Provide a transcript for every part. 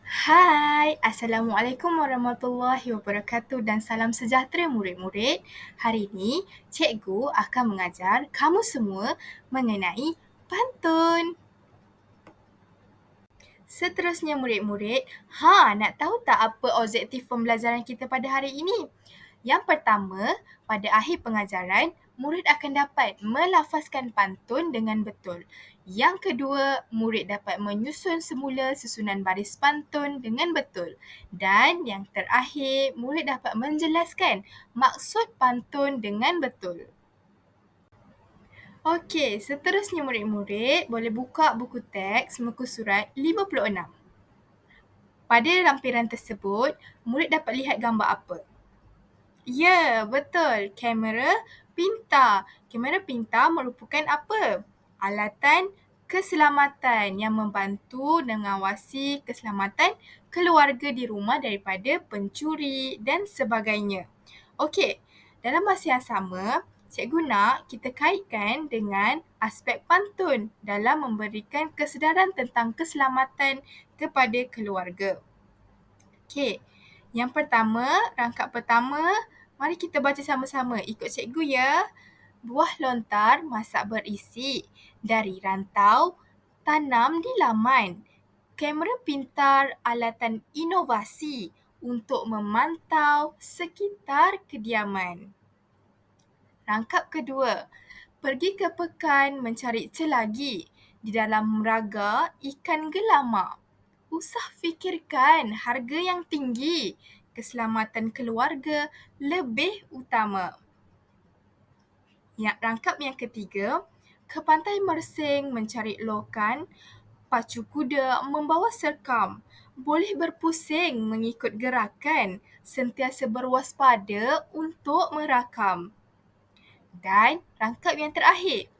Hai, Assalamualaikum warahmatullahi wabarakatuh dan salam sejahtera murid-murid. Hari ini, cikgu akan mengajar kamu semua mengenai pantun. Seterusnya murid-murid, nak tahu tak apa objektif pembelajaran kita pada hari ini? Yang pertama, pada akhir pengajaran, murid akan dapat melafazkan pantun dengan betul. Yang kedua, murid dapat menyusun semula susunan baris pantun dengan betul. Dan yang terakhir, murid dapat menjelaskan maksud pantun dengan betul. Okey, seterusnya murid-murid boleh buka buku teks muka surat 56. Pada lampiran tersebut, murid dapat lihat gambar apa? Ya, betul. Kamera pintar. Kamera pintar merupakan apa? Alatan keselamatan yang membantu dan mengawasi keselamatan keluarga di rumah daripada pencuri dan sebagainya. Okey, dalam masa yang sama, cikgu nak kita kaitkan dengan aspek pantun dalam memberikan kesedaran tentang keselamatan kepada keluarga. Okey, yang pertama, rangkap pertama, mari kita baca sama-sama. Ikut cikgu ya. Buah lontar masak berisi, dari rantau tanam di laman. Kamera pintar alatan inovasi untuk memantau sekitar kediaman. Rangkap kedua, pergi ke pekan mencari celagi. Di dalam raga ikan gelama. Usah fikirkan harga yang tinggi. Keselamatan keluarga lebih utama. Rangkap yang ketiga, ke pantai Mersing mencari lokan. Pacu kuda membawa serkam. Boleh berpusing mengikut gerakan. Sentiasa berwaspada untuk merakam. Dan rangkap yang terakhir,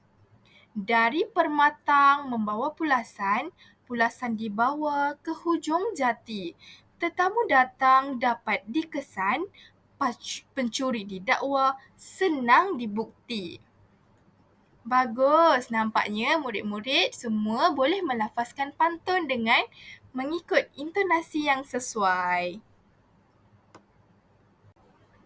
dari permatang membawa pulasan, pulasan dibawa ke hujung jati. Tetamu datang dapat dikesan, pencuri didakwa, senang dibukti. Bagus, nampaknya murid-murid semua boleh melafazkan pantun dengan mengikut intonasi yang sesuai.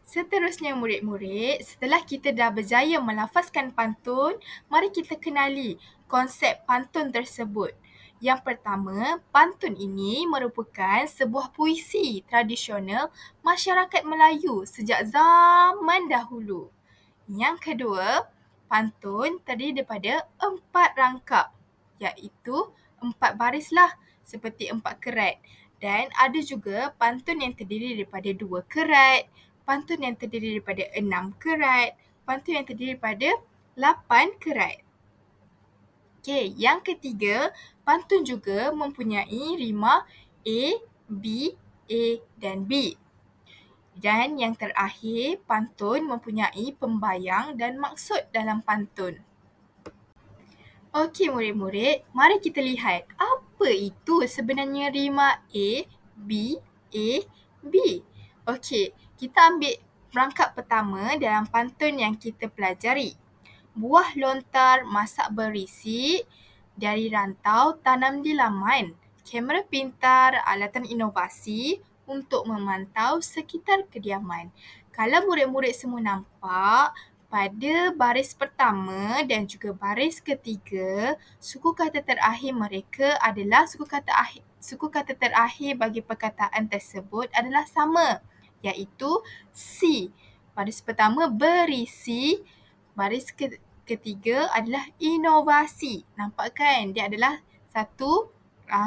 Seterusnya murid-murid, setelah kita dah berjaya melafazkan pantun, mari kita kenali konsep pantun tersebut. Yang pertama, pantun ini merupakan sebuah puisi tradisional masyarakat Melayu sejak zaman dahulu. Yang kedua, pantun terdiri daripada 4 rangkap, iaitu 4 barislah seperti 4 kerat. Dan ada juga pantun yang terdiri daripada 2 kerat, pantun yang terdiri daripada 6 kerat, pantun yang terdiri daripada 8 kerat. Okey, yang ketiga, pantun juga mempunyai rima A, B, A dan B. Dan yang terakhir, pantun mempunyai pembayang dan maksud dalam pantun. Okey murid-murid, mari kita lihat apa itu sebenarnya rima A, B, A, B. Okey, kita ambil rangkap pertama dalam pantun yang kita pelajari. Buah lontar masak berisi, dari rantau tanam di laman. Kamera pintar alatan inovasi untuk memantau sekitar kediaman. Kalau murid-murid semua nampak, pada baris pertama dan juga baris ketiga, suku kata terakhir mereka adalah suku kata terakhir bagi perkataan tersebut adalah sama, iaitu si. Baris pertama berisi, baris ketiga adalah inovasi. Nampak kan? Dia adalah satu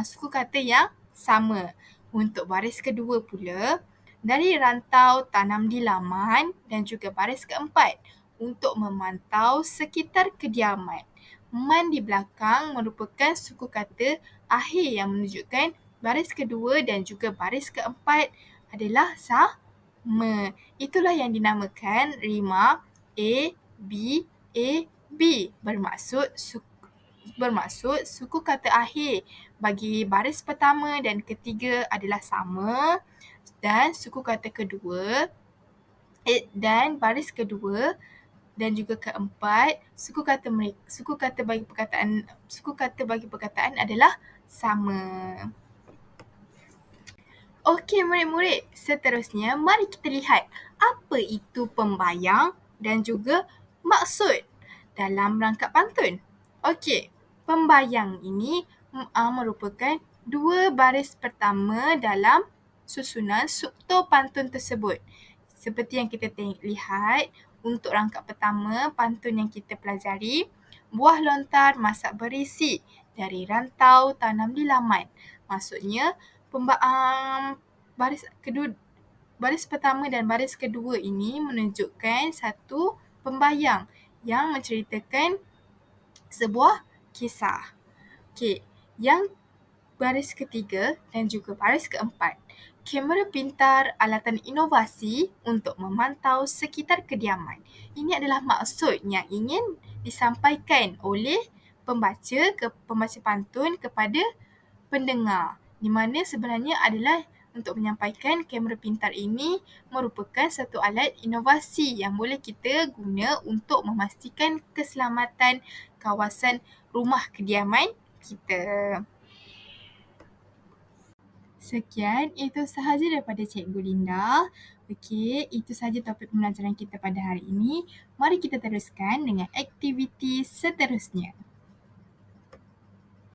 suku kata yang sama. Untuk baris kedua pula, dari rantau tanam di laman dan juga baris keempat, untuk memantau sekitar kediaman. Man di belakang merupakan suku kata akhir yang menunjukkan baris kedua dan juga baris keempat adalah sama. Itulah yang dinamakan rima A, B, A, B. Bermaksud suku kata akhir bagi baris pertama dan ketiga adalah sama, dan suku kata kedua dan baris kedua dan juga keempat, suku kata bagi perkataan adalah sama. Okey murid-murid, seterusnya mari kita lihat apa itu pembayang dan juga maksud dalam rangkap pantun. Okey, pembayang ini merupakan dua baris pertama dalam susunan struktur pantun tersebut. Seperti yang kita lihat, untuk rangkap pertama pantun yang kita pelajari, buah lontar masak berisi dari rantau tanam di laman. Maksudnya, baris pertama dan baris kedua ini menunjukkan satu pembayang yang menceritakan sebuah kisah. Okey, yang baris ketiga dan juga baris keempat. Kamera pintar, alatan inovasi untuk memantau sekitar kediaman. Ini adalah maksud yang ingin disampaikan oleh pembaca pantun kepada pendengar. Di mana sebenarnya adalah untuk menyampaikan kamera pintar ini merupakan satu alat inovasi yang boleh kita guna untuk memastikan keselamatan kawasan rumah kediaman kita. Sekian, itu sahaja daripada Cikgu Linda. Okey, itu sahaja topik pembelajaran kita pada hari ini. Mari kita teruskan dengan aktiviti seterusnya.